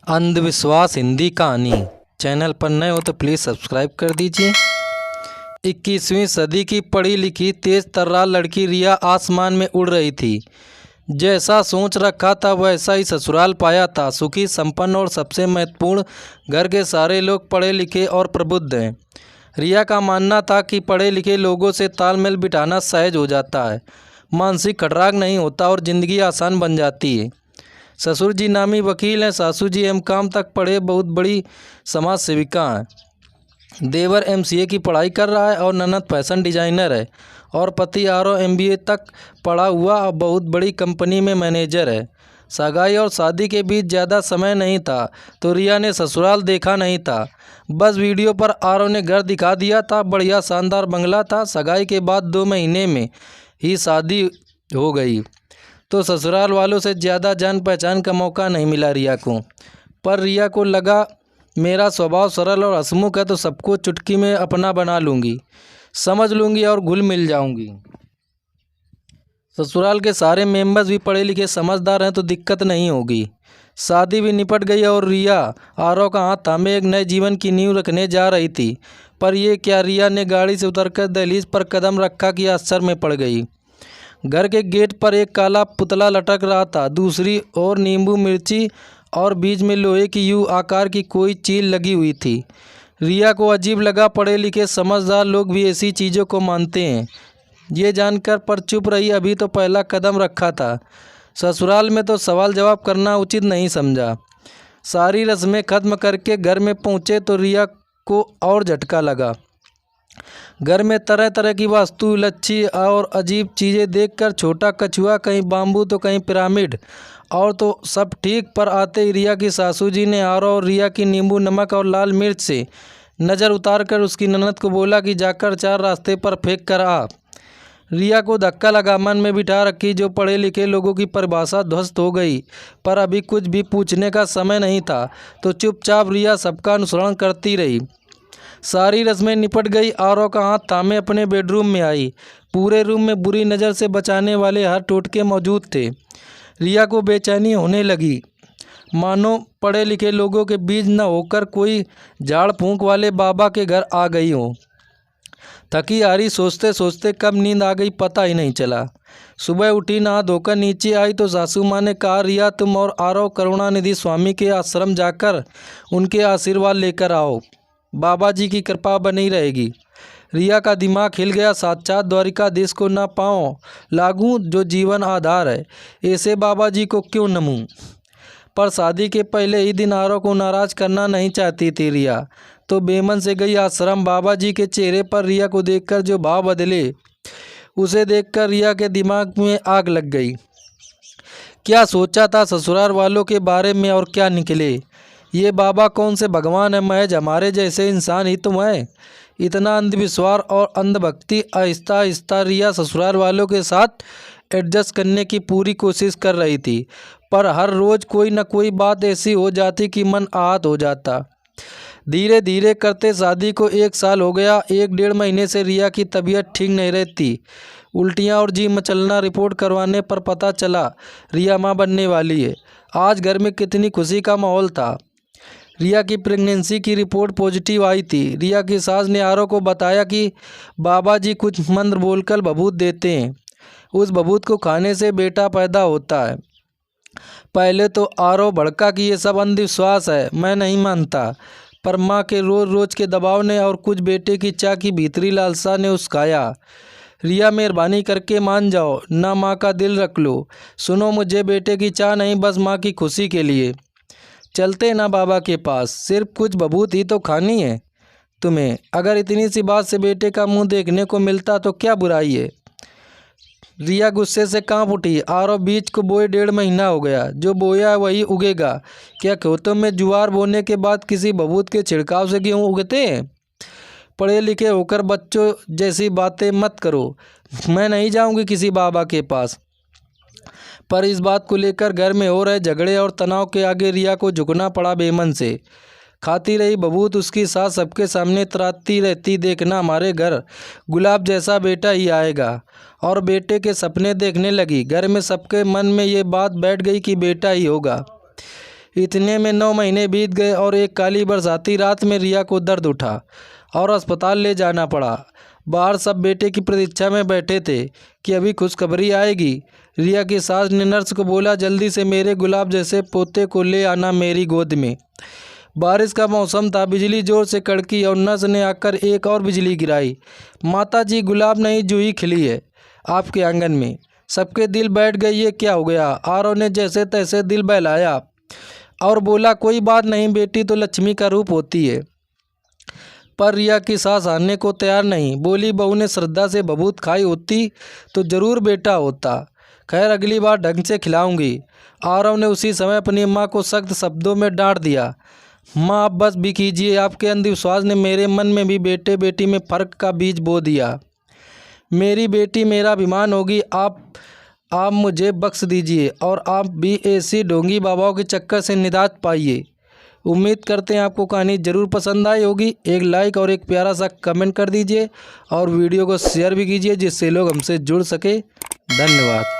अंधविश्वास हिंदी कहानी चैनल पर नए हो तो प्लीज़ सब्सक्राइब कर दीजिए। 21वीं सदी की पढ़ी लिखी तेज तर्रार लड़की रिया आसमान में उड़ रही थी। जैसा सोच रखा था वैसा ही ससुराल पाया था। सुखी, संपन्न और सबसे महत्वपूर्ण, घर के सारे लोग पढ़े लिखे और प्रबुद्ध हैं। रिया का मानना था कि पढ़े लिखे लोगों से तालमेल बिठाना सहज हो जाता है, मानसिक खटराग नहीं होता और ज़िंदगी आसान बन जाती है। ससुर जी नामी वकील हैं, सासू जी एमकॉम तक पढ़े बहुत बड़ी समाज सेविका हैं। देवर एमसीए की पढ़ाई कर रहा है और ननद फैशन डिजाइनर है और पति आरओ एमबीए तक पढ़ा हुआ और बहुत बड़ी कंपनी में मैनेजर है। सगाई और शादी के बीच ज़्यादा समय नहीं था तो रिया ने ससुराल देखा नहीं था। बस वीडियो पर आरओ ने घर दिखा दिया था। बढ़िया शानदार बंगला था। सगाई के बाद 2 महीने में ही शादी हो गई तो ससुराल वालों से ज़्यादा जान पहचान का मौका नहीं मिला रिया को। पर रिया को लगा मेरा स्वभाव सरल और हंसमुख है तो सबको चुटकी में अपना बना लूँगी, समझ लूँगी और घुल मिल जाऊँगी। ससुराल के सारे मेंबर्स भी पढ़े लिखे समझदार हैं तो दिक्कत नहीं होगी। शादी भी निपट गई और रिया आरव का हाथ थामे एक नए जीवन की नींव रखने जा रही थी। पर यह क्या, रिया ने गाड़ी से उतरकर दहलीज पर कदम रखा कि आश्चर्य में पड़ गई। घर के गेट पर एक काला पुतला लटक रहा था। दूसरी ओर नींबू मिर्ची और बीच में लोहे की यू आकार की कोई चील लगी हुई थी। रिया को अजीब लगा। पढ़े लिखे समझदार लोग भी ऐसी चीज़ों को मानते हैं, ये जानकर पर चुप रही। अभी तो पहला कदम रखा था, ससुराल में तो सवाल जवाब करना उचित नहीं समझा। सारी रस्में खत्म करके घर में पहुँचे तो रिया को और झटका लगा। घर में तरह तरह की वास्तु, लच्छी और अजीब चीज़ें देखकर छोटा कछुआ, कहीं बाम्बू तो कहीं पिरामिड, और तो सब ठीक। पर आते ही रिया की सासू जी ने आरव और रिया की नींबू नमक और लाल मिर्च से नज़र उतारकर उसकी ननद को बोला कि जाकर 4 रास्ते पर फेंक कर आ। रिया को धक्का लगा। मन में बिठा रखी जो पढ़े लिखे लोगों की परिभाषा ध्वस्त हो गई। पर अभी कुछ भी पूछने का समय नहीं था तो चुपचाप रिया सबका अनुसरण करती रही। सारी रस्में निपट गई। आरव का हाथ थामे अपने बेडरूम में आई। पूरे रूम में बुरी नज़र से बचाने वाले हर टोटके मौजूद थे। रिया को बेचैनी होने लगी, मानो पढ़े लिखे लोगों के बीच न होकर कोई झाड़ फूंक वाले बाबा के घर आ गई हो। थकी हारी सोचते सोचते कब नींद आ गई पता ही नहीं चला। सुबह उठी, नहा धोकर नीचे आई तो सासू माँ ने कहा, रिया तुम और आरव करुणानिधि स्वामी के आश्रम जाकर उनके आशीर्वाद लेकर आओ, बाबा जी की कृपा बनी रहेगी। रिया का दिमाग हिल गया। साक्षात द्वारिकाधीश को ना पाऊँ लागूं जो जीवन आधार है, ऐसे बाबा जी को क्यों नमूं। पर शादी के पहले ही दिन आरव को नाराज करना नहीं चाहती थी रिया, तो बेमन से गई आश्रम। बाबा जी के चेहरे पर रिया को देखकर जो भाव बदले, उसे देखकर रिया के दिमाग में आग लग गई। क्या सोचा था ससुराल वालों के बारे में और क्या निकले। ये बाबा कौन से भगवान है, महज हमारे जैसे इंसान ही तो है। इतना अंधविश्वास और अंधभक्ति। आहिस्ता आहिस्ता रिया ससुराल वालों के साथ एडजस्ट करने की पूरी कोशिश कर रही थी, पर हर रोज़ कोई न कोई बात ऐसी हो जाती कि मन आहत हो जाता। धीरे धीरे करते शादी को 1 साल हो गया। 1-1.5 महीने से रिया की तबीयत ठीक नहीं रहती। उल्टियाँ और जी मचलना। रिपोर्ट करवाने पर पता चला रिया माँ बनने वाली है। आज घर में कितनी खुशी का माहौल था। रिया की प्रेगनेंसी की रिपोर्ट पॉजिटिव आई थी। रिया की सास ने आरव को बताया कि बाबा जी कुछ मंत्र बोलकर भभूत देते हैं, उस भभूत को खाने से बेटा पैदा होता है। पहले तो आरव भड़का कि ये सब अंधविश्वास है, मैं नहीं मानता। पर माँ के रोज़ रोज़ के दबाव ने और कुछ बेटे की चाह की भीतरी लालसा ने उस्काया। रिया मेहरबानी करके मान जाओ ना, माँ का दिल रख लो। सुनो, मुझे बेटे की चाह नहीं, बस माँ की खुशी के लिए चलते ना बाबा के पास। सिर्फ कुछ भभूत ही तो खानी है तुम्हें। अगर इतनी सी बात से बेटे का मुंह देखने को मिलता तो क्या बुराई है। रिया गुस्से से कांप उठी। आरव बीज को बोए 1.5 महीना हो गया, जो बोया है वही उगेगा। क्या खेतों में ज्वार बोने के बाद किसी भभूत के छिड़काव से गेहूँ उगते हैं। पढ़े लिखे होकर बच्चों जैसी बातें मत करो। मैं नहीं जाऊंगी किसी बाबा के पास। पर इस बात को लेकर घर में हो रहे झगड़े और तनाव के आगे रिया को झुकना पड़ा बेमन से। खाती रही भभूत। उसकी सास सबके सामने तराती रहती, देखना हमारे घर गुलाब जैसा बेटा ही आएगा। और बेटे के सपने देखने लगी। घर में सबके मन में ये बात बैठ गई कि बेटा ही होगा। इतने में 9 महीने बीत गए और एक काली बरसाती रात में रिया को दर्द उठा और अस्पताल ले जाना पड़ा। बाहर सब बेटे की प्रतीक्षा में बैठे थे कि अभी खुशखबरी आएगी। रिया की सास ने नर्स को बोला, जल्दी से मेरे गुलाब जैसे पोते को ले आना मेरी गोद में। बारिश का मौसम था, बिजली जोर से कड़की और नर्स ने आकर एक और बिजली गिराई। माता जी, गुलाब नहीं जूही खिली है आपके आंगन में। सबके दिल बैठ गए, ये क्या हो गया। आरव ने जैसे तैसे दिल बहलाया और बोला, कोई बात नहीं बेटी तो लक्ष्मी का रूप होती है। पर रिया की सास आने को तैयार नहीं। बोली, बहू ने श्रद्धा से बबूत खाई होती तो जरूर बेटा होता। खैर अगली बार ढंग से खिलाऊंगी। आरव ने उसी समय अपनी माँ को सख्त शब्दों में डांट दिया। माँ आप बस भी कीजिए, आपके अंधविश्वास ने मेरे मन में भी बेटे बेटी में फ़र्क का बीज बो दिया। मेरी बेटी मेरा अभिमान होगी। आप मुझे बख्श दीजिए और आप भी ऐसी ढोंगी बाबाओं के चक्कर से निजात पाइए। उम्मीद करते हैं आपको कहानी ज़रूर पसंद आई होगी। एक लाइक और एक प्यारा सा कमेंट कर दीजिए और वीडियो को शेयर भी कीजिए जिससे लोग हमसे जुड़ सके। धन्यवाद।